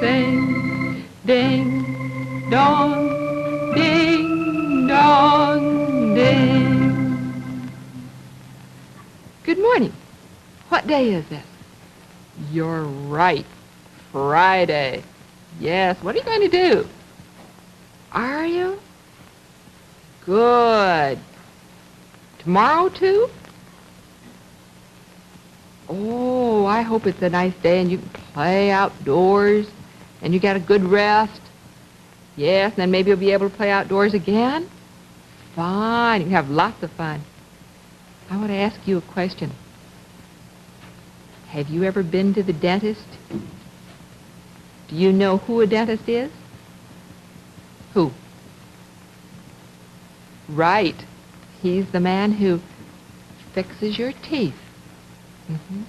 sing. Ding, dong, ding, dong, ding. Good morning. What day is this? You're right. Friday. Yes, what are you going to do? Are you? Good. Tomorrow, too? Oh, I hope it's a nice day and you can play outdoors and you get a good rest. Yes, and then maybe you'll be able to play outdoors again. Fine. You can have lots of fun. I want to ask you a question. Have you ever been to the dentist? Do you know who a dentist is? Who? Right. He's the man who fixes your teeth. Mm-hmm.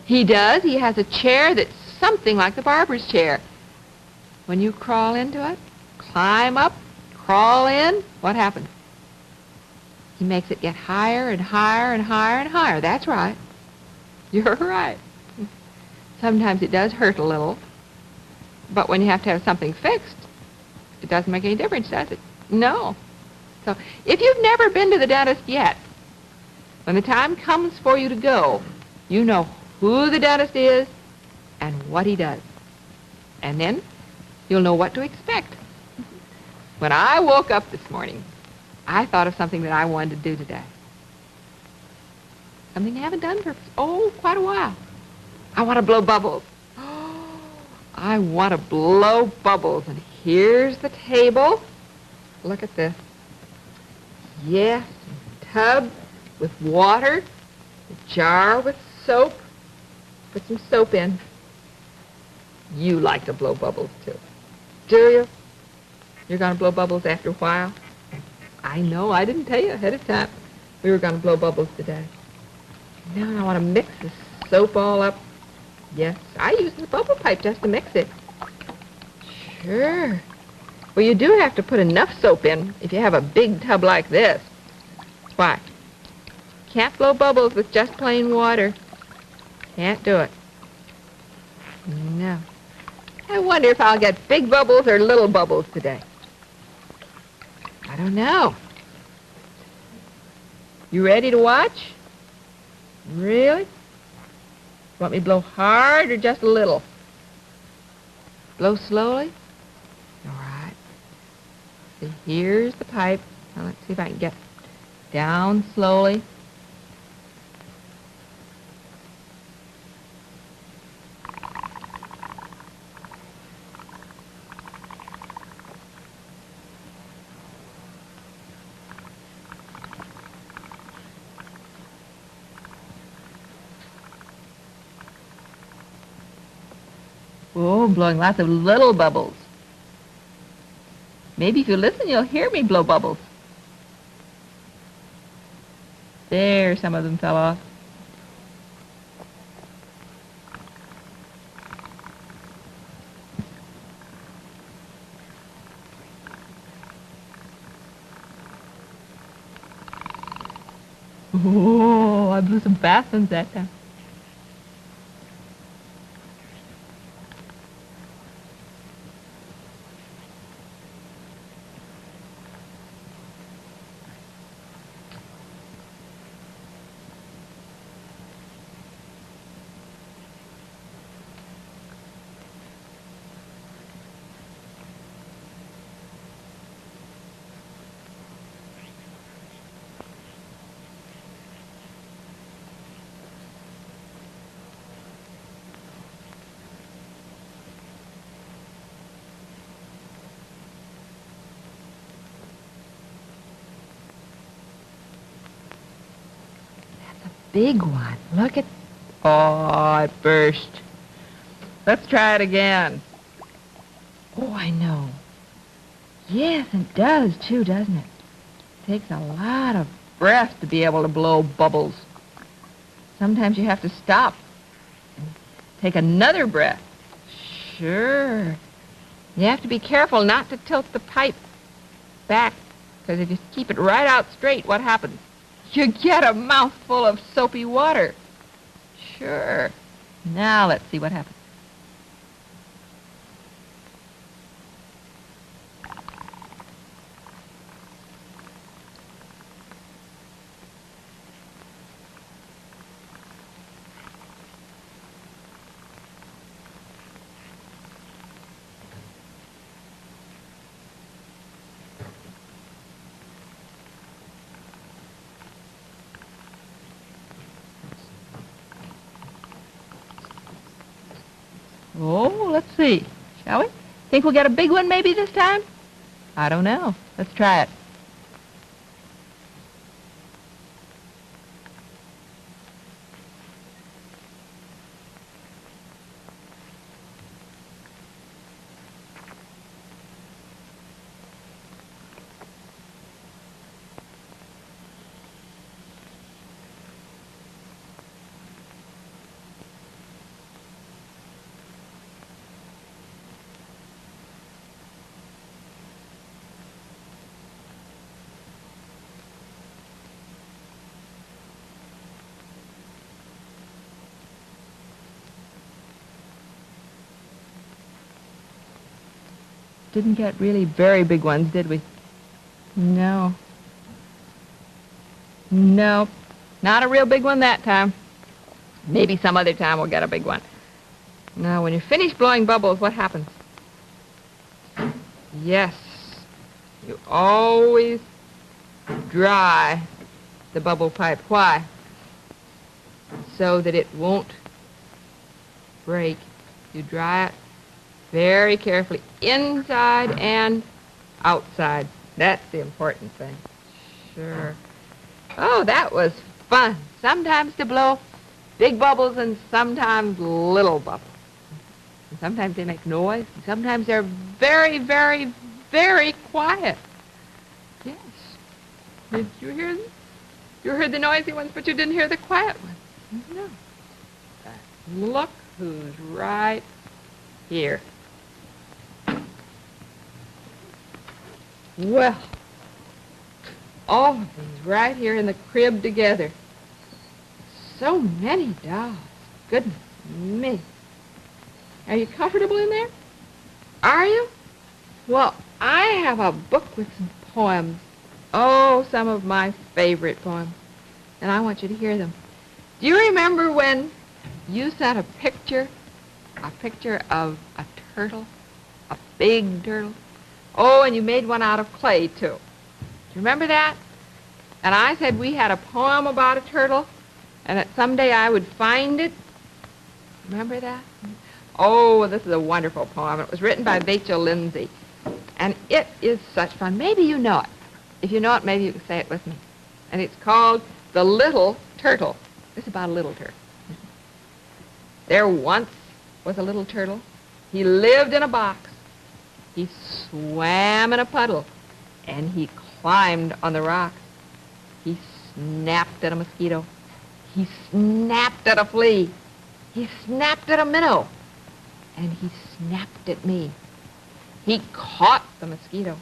He does. He has a chair that's something like the barber's chair. When you crawl into it, climb up, crawl in, what happens? He makes it get higher and higher and higher and higher. That's right. You're right. Sometimes it does hurt a little, but when you have to have something fixed, it doesn't make any difference, does it? No. So if you've never been to the dentist yet, when the time comes for you to go, you know who the dentist is and what he does. And then you'll know what to expect. When I woke up this morning, I thought of something that I wanted to do today. Something I haven't done for, quite a while. I want to blow bubbles. I want to blow bubbles. And here's the table. Look at this. Yes, a tub with water, a jar with soap. Put some soap in. You like to blow bubbles, too. Do you? You're going to blow bubbles after a while? I know. I didn't tell you ahead of time we were going to blow bubbles today. Now I want to mix the soap all up. Yes, I use the bubble pipe just to mix it. Sure. Well, you do have to put enough soap in if you have a big tub like this. Why? Can't blow bubbles with just plain water. Can't do it. No. I wonder if I'll get big bubbles or little bubbles today. I don't know. You ready to watch? Really? Want me to blow hard or just a little? Blow slowly? All right. See, here's the pipe. Now let's see if I can get down slowly. Oh, blowing lots of little bubbles. Maybe if you listen, you'll hear me blow bubbles. There, some of them fell off. Oh, I blew some fast ones that time. Big one. Look at... Oh, it burst. Let's try it again. Oh, I know. Yes, it does, too, doesn't it? It takes a lot of breath to be able to blow bubbles. Sometimes you have to stop and take another breath. Sure. You have to be careful not to tilt the pipe back, because if you keep it right out straight, what happens? You get a mouthful of soapy water. Sure. Now let's see what happens. Oh, let's see. Shall we? Think we'll get a big one maybe this time? I don't know. Let's try it. Didn't get really very big ones, did we? No. Nope. Not a real big one that time. Maybe some other time we'll get a big one. Now, when you finish blowing bubbles, what happens? Yes. You always dry the bubble pipe. Why? So that it won't break. You dry it very carefully, inside and outside. That's the important thing. Sure. Oh, that was fun. Sometimes to blow big bubbles and sometimes little bubbles. And sometimes they make noise. And sometimes they're very, very, very quiet. Yes. Did you hear them? You heard the noisy ones, but you didn't hear the quiet ones. No. Look who's right here. Well, all of these right here in the crib together. So many dolls. Goodness me. Are you comfortable in there? Are you? Well, I have a book with some poems. Oh, some of my favorite poems. And I want you to hear them. Do you remember when you sent a picture of a turtle? A big turtle? Oh, and you made one out of clay, too. Do you remember that? And I said we had a poem about a turtle, and that someday I would find it. Remember that? Oh, this is a wonderful poem. It was written by Vachel Lindsay, and it is such fun. Maybe you know it. If you know it, maybe you can say it with me. And it's called The Little Turtle. It's about a little turtle. There once was a little turtle. He lived in a box. He swam in a puddle, and he climbed on the rocks. He snapped at a mosquito. He snapped at a flea. He snapped at a minnow, and he snapped at me. He caught the mosquito.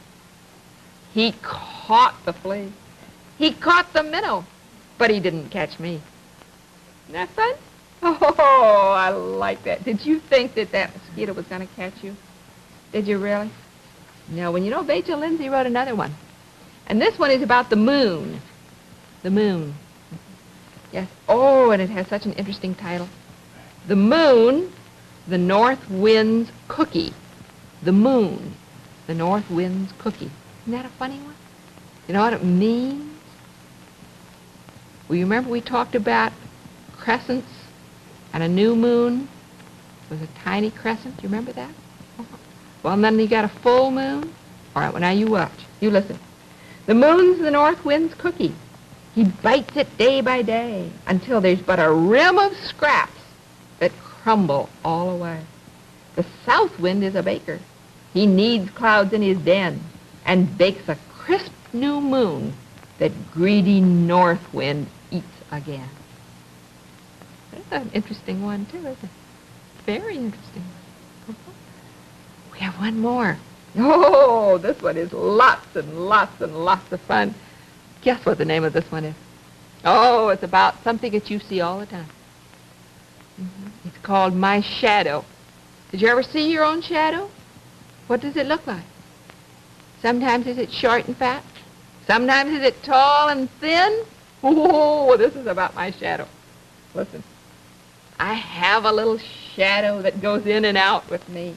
He caught the flea. He caught the minnow, but he didn't catch me. Isn't that fun? Oh, I like that. Did you think that that mosquito was going to catch you? Did you really? No, when you know Vachel Lindsay wrote another one. And this one is about the moon. The moon. Yes. Oh, and it has such an interesting title. The moon, the north wind's cookie. The moon, the north wind's cookie. Isn't that a funny one? You know what it means? Well, you remember we talked about crescents and a new moon was a tiny crescent. Do you remember that? Well, and then you got a full moon. All right, well, now you watch. You listen. The moon's the north wind's cookie. He bites it day by day until there's but a rim of scraps that crumble all away. The south wind is a baker. He kneads clouds in his den and bakes a crisp new moon that greedy north wind eats again. That's an interesting one, too, isn't it? Very interesting one. We have one more. Oh, this one is lots and lots and lots of fun. Guess what the name of this one is? Oh, it's about something that you see all the time. It's called My Shadow. Did you ever see your own shadow? What does it look like? Sometimes is it short and fat? Sometimes is it tall and thin? Oh, this is about my shadow. Listen. I have a little shadow that goes in and out with me.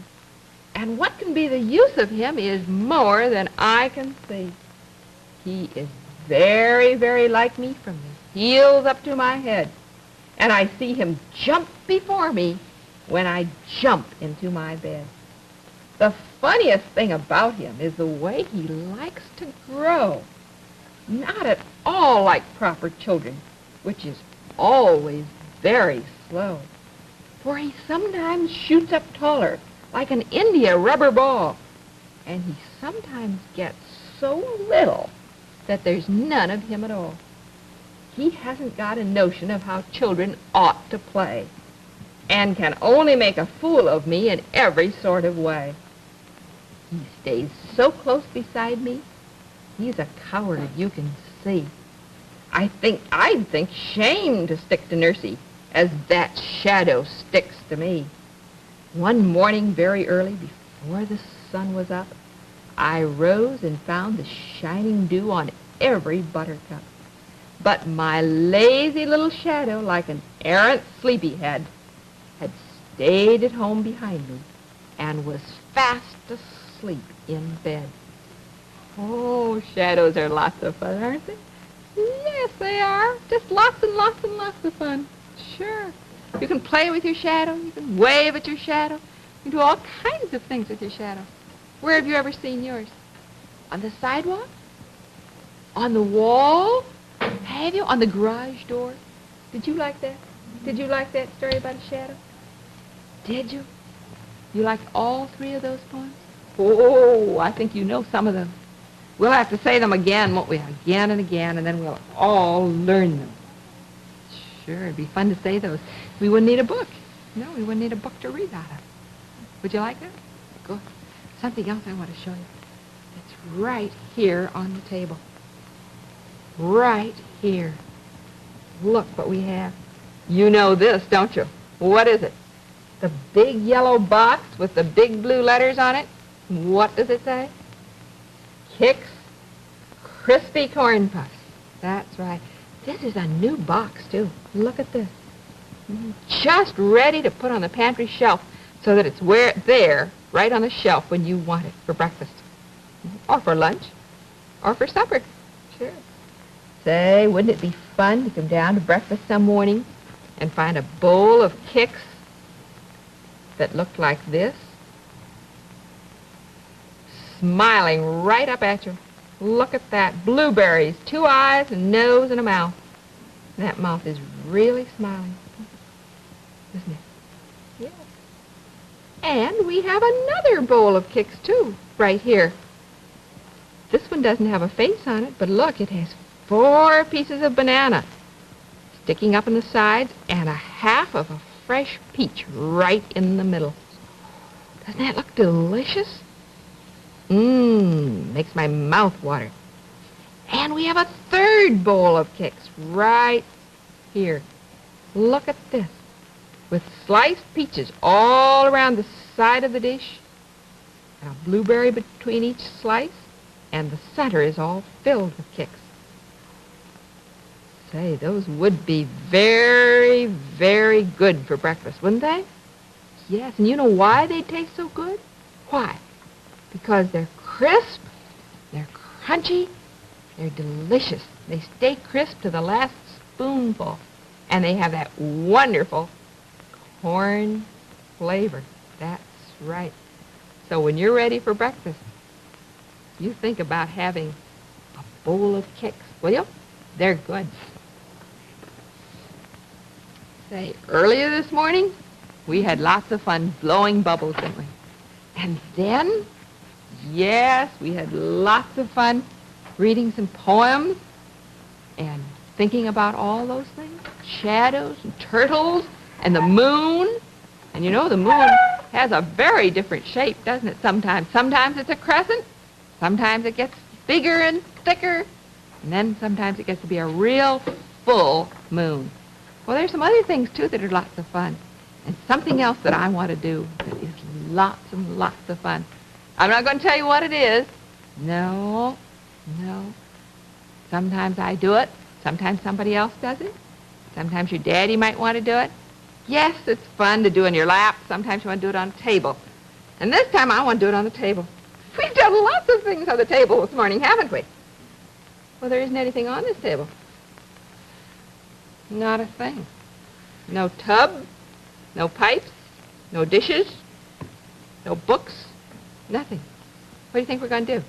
And what can be the use of him is more than I can see. He is very, very like me from the heels up to my head. And I see him jump before me when I jump into my bed. The funniest thing about him is the way he likes to grow. Not at all like proper children, which is always very slow. For he sometimes shoots up taller, like an India rubber ball. And he sometimes gets so little that there's none of him at all. He hasn't got a notion of how children ought to play, and can only make a fool of me in every sort of way. He stays so close beside me, he's a coward, you can see. I'd think shame to stick to Nursey, as that shadow sticks to me. One morning very early, before the sun was up, I rose and found the shining dew on every buttercup. But my lazy little shadow, like an errant sleepyhead, had stayed at home behind me and was fast asleep in bed. Oh, shadows are lots of fun, aren't they? Yes, they are. Just lots and lots and lots of fun. Sure. You can play with your shadow. You can wave at your shadow. You can do all kinds of things with your shadow. Where have you ever seen yours? On the sidewalk? On the wall? Have you? On the garage door? Did you like that? Did you like that story about a shadow? Did you? You liked all three of those poems? Oh, I think you know some of them. We'll have to say them again, won't we? Again and again, and then we'll all learn them. Sure, it'd be fun to say those. We wouldn't need a book. No, we wouldn't need a book to read out of. Would you like that? Good. Something else I want to show you. It's right here on the table. Right here. Look what we have. You know this, don't you? What is it? The big yellow box with the big blue letters on it. What does it say? Kix Crispy Corn Puffs. That's right. This is a new box, too. Look at this. Just ready to put on the pantry shelf so that it's there, right on the shelf when you want it for breakfast. Or for lunch. Or for supper. Sure. Say, wouldn't it be fun to come down to breakfast some morning and find a bowl of Kix that looked like this? Smiling right up at you. Look at that. Blueberries, 2 eyes, a nose, and a mouth. And that mouth is really smiling, isn't it? Yeah. And we have another bowl of Kix, too, right here. This one doesn't have a face on it, but look, it has 4 pieces of banana sticking up in the sides and a half of a fresh peach right in the middle. Doesn't that look delicious? Makes my mouth water. And we have a third bowl of Kix right here. Look at this. With sliced peaches all around the side of the dish, and a blueberry between each slice, and the center is all filled with Kix. Say, those would be very, very good for breakfast, wouldn't they? Yes, and you know why they taste so good? Why? Because they're crisp, they're crunchy, they're delicious. They stay crisp to the last spoonful, and they have that wonderful corn flavor. That's right. So when you're ready for breakfast, you think about having a bowl of Kix, will you? They're good. Say, earlier this morning, we had lots of fun blowing bubbles, didn't we? And then, yes, we had lots of fun reading some poems and thinking about all those things. Shadows and turtles and the moon. And you know, the moon has a very different shape, doesn't it, sometimes? Sometimes it's a crescent. Sometimes it gets bigger and thicker. And then sometimes it gets to be a real full moon. Well, there's some other things, too, that are lots of fun. And something else that I want to do that is lots and lots of fun. I'm not going to tell you what it is. No. Sometimes I do it. Sometimes somebody else does it. Sometimes your daddy might want to do it. Yes, it's fun to do in your lap. Sometimes you want to do it on a table. And this time I want to do it on the table. We've done lots of things on the table this morning, haven't we? Well, there isn't anything on this table. Not a thing. No tub, no pipes, No dishes, no books, nothing. What do you think we're going to do?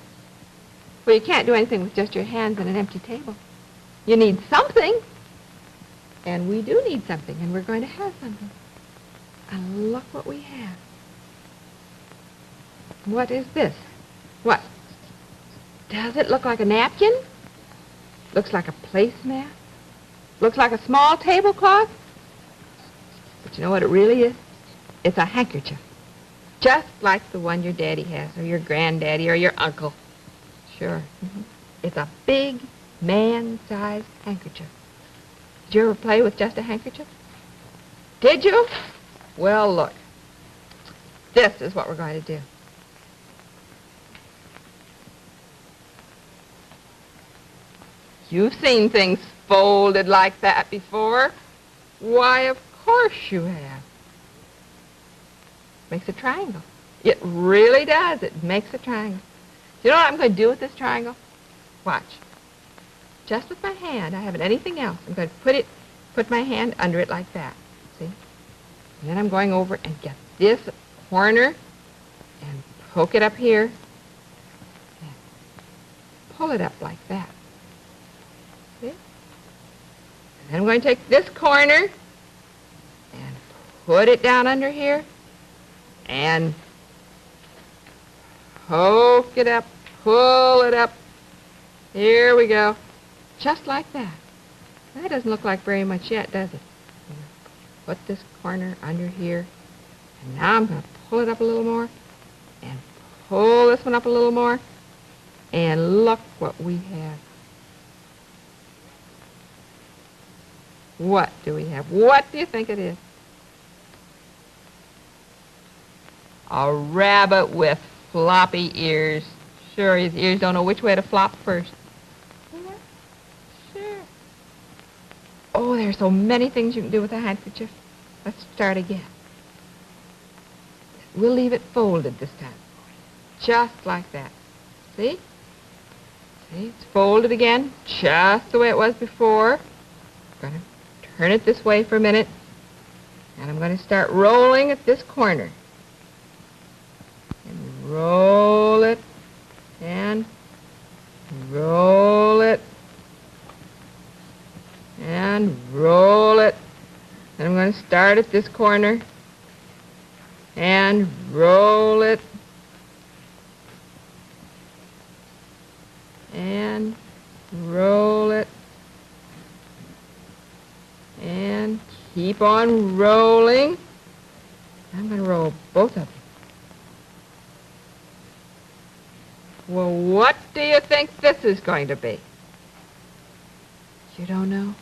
Well, you can't do anything with just your hands and an empty table. You need something. And we do need something, and we're going to have something. And look what we have. What is this? What? Does it look like a napkin? Looks like a placemat? Looks like a small tablecloth? But you know what it really is? It's a handkerchief. Just like the one your daddy has, or your granddaddy, or your uncle. Sure. It's a big, man-sized handkerchief. Did you ever play with just a handkerchief? Did you? Well, look. This is what we're going to do. You've seen things folded like that before. Why, of course you have. Makes a triangle. It really does. It makes a triangle. Do you know what I'm going to do with this triangle? Watch. Just with my hand. I haven't anything else. I'm going to put my hand under it like that. See? And then I'm going over and get this corner and poke it up here. And pull it up like that. See? And then I'm going to take this corner and put it down under here and poke it up, pull it up. Here we go. Just like that. That doesn't look like very much yet, does it? Put this corner under here. And now I'm going to pull it up a little more. And pull this one up a little more. And look what we have. What do we have? What do you think it is? A rabbit with floppy ears. Sure, his ears don't know which way to flop first. Oh, there's so many things you can do with a handkerchief. Let's start again. We'll leave it folded this time. Just like that. See? See, it's folded again, just the way it was before. I'm going to turn it this way for a minute. And I'm going to start rolling at this corner. And roll it. And roll it. And roll it. And I'm going to start at this corner and roll it and roll it and keep on rolling. I'm going to roll both of them. Well, what do you think this is going to be? You don't know?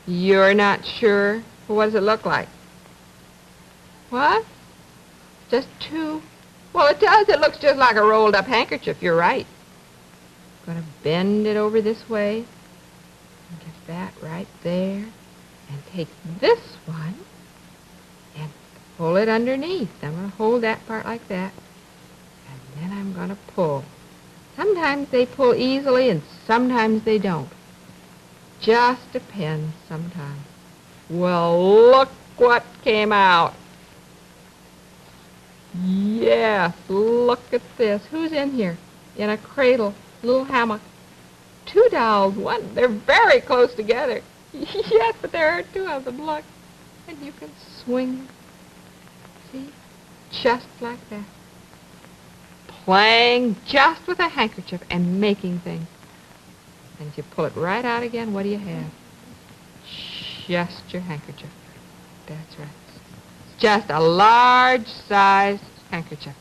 You're not sure? Well, what does it look like? What? Just two? Well, it does. It looks just like a rolled up handkerchief. You're right. I'm going to bend it over this way and get that right there and take this one and pull it underneath. I'm going to hold that part like that and then I'm going to pull. Sometimes they pull easily and sometimes they don't. Just depends sometimes. Well, look what came out. Yes, look at this. Who's in here? In a cradle, little hammock. Two dolls, one. They're very close together. Yes, but there are two of them, look. And you can swing. See? Just like that. Playing just with a handkerchief and making things. And if you pull it right out again, what do you have? Just your handkerchief. That's right. Just a large-sized handkerchief.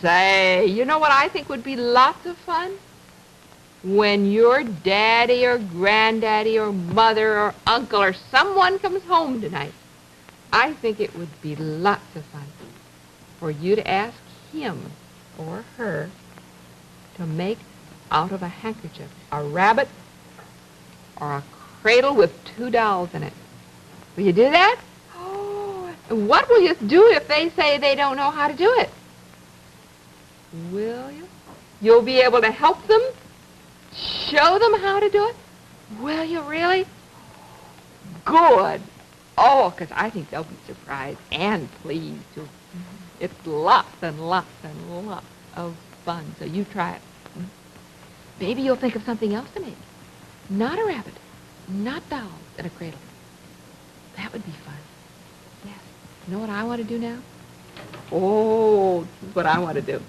Say, you know what I think would be lots of fun? When your daddy or granddaddy or mother or uncle or someone comes home tonight, I think it would be lots of fun for you to ask him or her to make out of a handkerchief a rabbit or a cradle with two dolls in it. Will you do that? Oh, and what will you do if they say they don't know how to do it? Will you? You'll be able to help them? Show them how to do it? Will you really? Good. Oh, because I think they'll be surprised and pleased, too. It's lots and lots and lots of fun, so you try it. Maybe you'll think of something else to make. Not a rabbit, not dolls in a cradle. That would be fun. Yes. You know what I want to do now? Oh, this is what I want to do.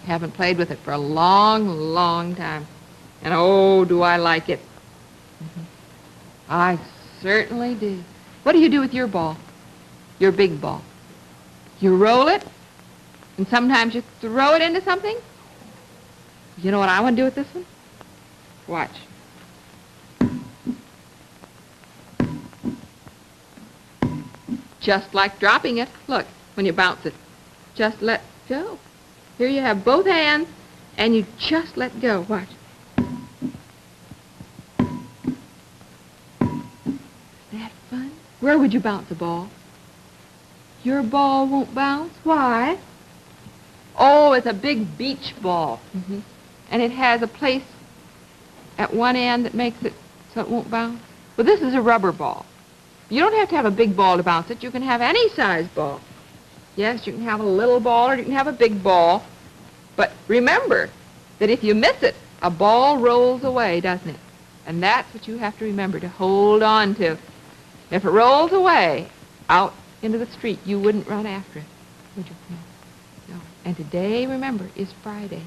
Haven't played with it for a long, long time. And oh, do I like it. I certainly do. What do you do with your ball? Your big ball? You roll it, and sometimes you throw it into something? You know what I want to do with this one? Watch. Just like dropping it. Look, when you bounce it, just let go. Here you have both hands, and you just let go. Watch. Isn't that fun? Where would you bounce a ball? Your ball won't bounce. Why? Oh, it's a big beach ball. And it has a place at one end that makes it so it won't bounce. Well, this is a rubber ball. You don't have to have a big ball to bounce it. You can have any size ball. Yes, you can have a little ball or you can have a big ball. But remember that if you miss it, a ball rolls away, doesn't it? And that's what you have to remember to hold on to. If it rolls away out into the street, you wouldn't run after it, would you? No. And today, remember, is Friday.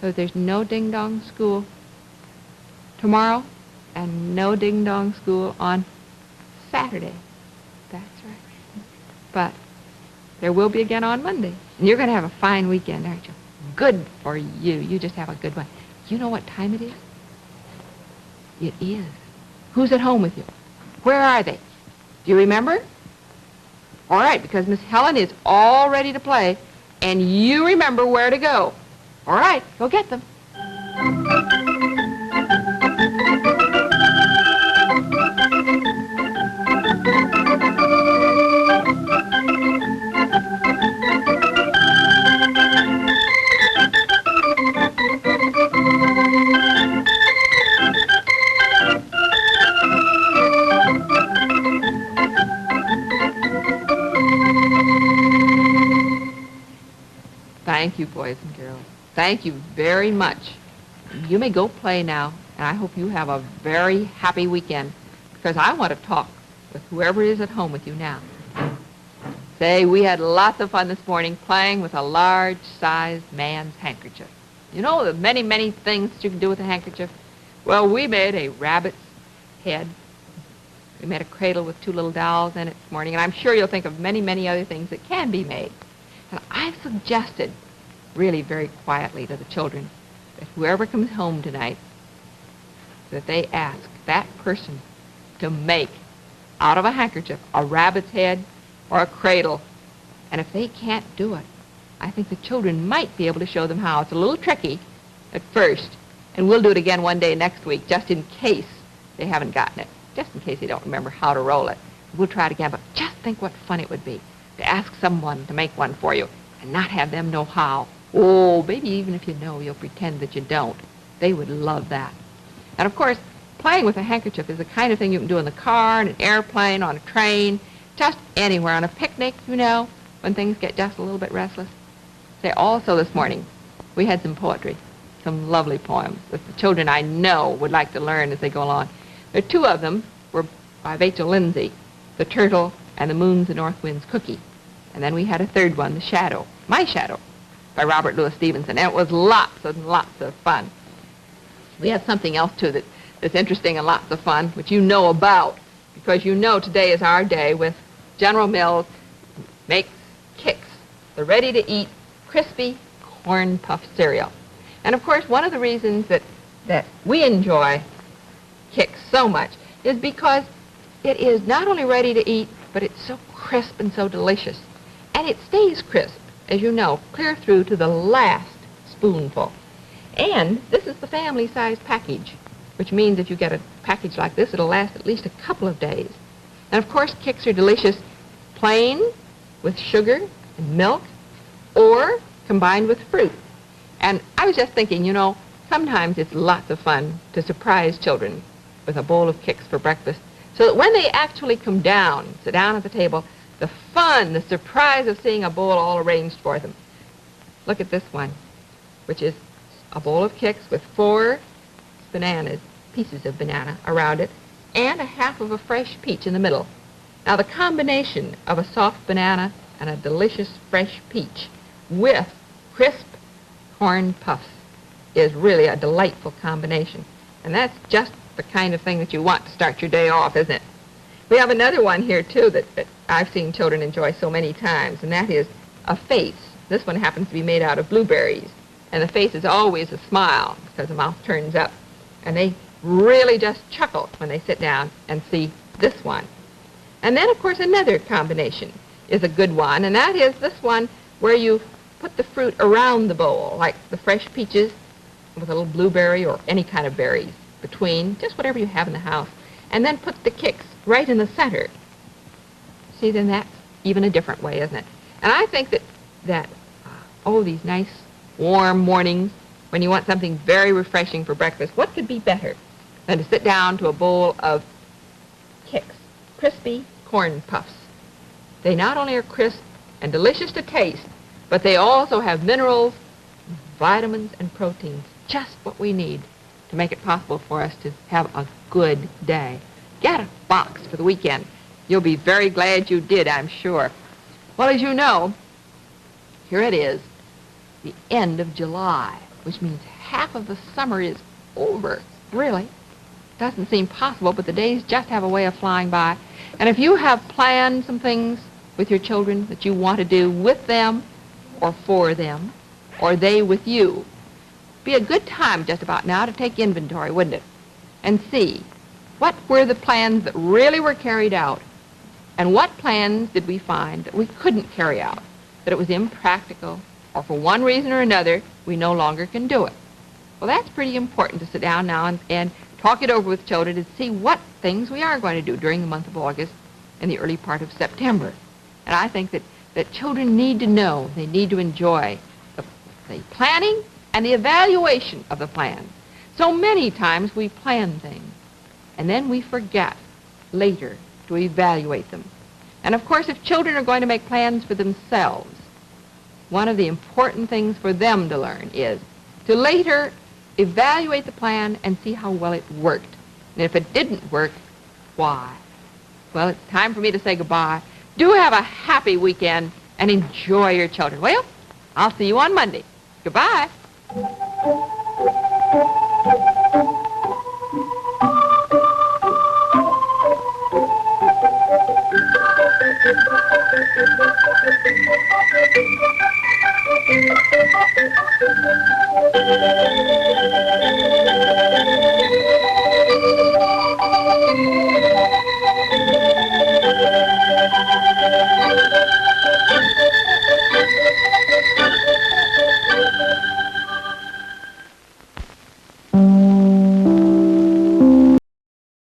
So there's no ding-dong school tomorrow and no ding-dong school on Saturday. That's right. But there will be again on Monday. And you're going to have a fine weekend, aren't you? Good for you. You just have a good one. You know what time it is? It is. Who's at home with you? Where are they? Do you remember? All right, because Miss Helen is all ready to play, and you remember where to go. All right, go get them. Thank you, boys and girls. Thank you very much. You may go play now, and I hope you have a very happy weekend, because I want to talk with whoever is at home with you now. Say, we had lots of fun this morning playing with a large-sized man's handkerchief. You know the many, many things that you can do with a handkerchief? Well, we made a rabbit's head. We made a cradle with two little dolls in it this morning, and I'm sure you'll think of many, many other things that can be made. And I've suggested, really very quietly to the children, that whoever comes home tonight, that they ask that person to make, out of a handkerchief, a rabbit's head or a cradle. And if they can't do it, I think the children might be able to show them how. It's a little tricky at first, and we'll do it again one day next week, just in case they haven't gotten it, just in case they don't remember how to roll it. We'll try it again, but just think what fun it would be to ask someone to make one for you and not have them know how. Oh, maybe even if you know, you'll pretend that you don't. They would love that. And, of course, playing with a handkerchief is the kind of thing you can do in the car, in an airplane, on a train, just anywhere, on a picnic, you know, when things get just a little bit restless. Say, also this morning, we had some poetry, some lovely poems that the children I know would like to learn as they go along. There are two of them were by Vachel Lindsay, The Turtle and the Moon's and North Wind's Cookie. And then we had a third one, The Shadow, My Shadow, by Robert Louis Stevenson. And it was lots and lots of fun. We have something else, too, that's interesting and lots of fun, which you know about, because you know today is our day with General Mills makes Kix, the ready-to-eat, crispy corn puff cereal. And, of course, one of the reasons that we enjoy Kix so much is because it is not only ready to eat, but it's so crisp and so delicious. And it stays crisp, as you know, clear through to the last spoonful. And this is the family-sized package, which means if you get a package like this, it'll last at least a couple of days. And, of course, Kix are delicious plain with sugar and milk or combined with fruit. And I was just thinking, you know, sometimes it's lots of fun to surprise children with a bowl of Kix for breakfast, so that when they actually come down, sit down at the table, the fun, the surprise of seeing a bowl all arranged for them. Look at this one, which is a bowl of Kix with 4 bananas, pieces of banana around it, and a half of a fresh peach in the middle. Now, the combination of a soft banana and a delicious fresh peach with crisp corn puffs is really a delightful combination. And that's just the kind of thing that you want to start your day off, isn't it? We have another one here, too, that I've seen children enjoy so many times, and that is a face. This one happens to be made out of blueberries, and the face is always a smile because the mouth turns up. And they really just chuckle when they sit down and see this one. And then, of course, another combination is a good one, and that is this one where you put the fruit around the bowl, like the fresh peaches with a little blueberry or any kind of berries between, just whatever you have in the house, and then put the Kix right in the center. See, then that's even a different way, isn't it? And I think that these nice warm mornings when you want something very refreshing for breakfast, what could be better than to sit down to a bowl of Kix, crispy corn puffs? They not only are crisp and delicious to taste, but they also have minerals, vitamins, and proteins, just what we need to make it possible for us to have a good day. Get a box for the weekend. You'll be very glad you did, I'm sure. Well, as you know, here it is, the end of July, which means half of the summer is over. Really? Doesn't seem possible, but the days just have a way of flying by. And if you have planned some things with your children that you want to do with them or for them, or they with you, be a good time just about now to take inventory, wouldn't it? And see what were the plans that really were carried out, and what plans did we find that we couldn't carry out, that it was impractical, or for one reason or another, we no longer can do it. Well, that's pretty important to sit down now and talk it over with children to see what things we are going to do during the month of August and the early part of September. And I think that children need to know, they need to enjoy the planning and the evaluation of the plan. So many times we plan things, and then we forget later to evaluate them. And of course, if children are going to make plans for themselves, one of the important things for them to learn is to later evaluate the plan and see how well it worked. And if it didn't work, why? Well, it's time for me to say goodbye. Do have a happy weekend and enjoy your children. Well, I'll see you on Monday. Goodbye.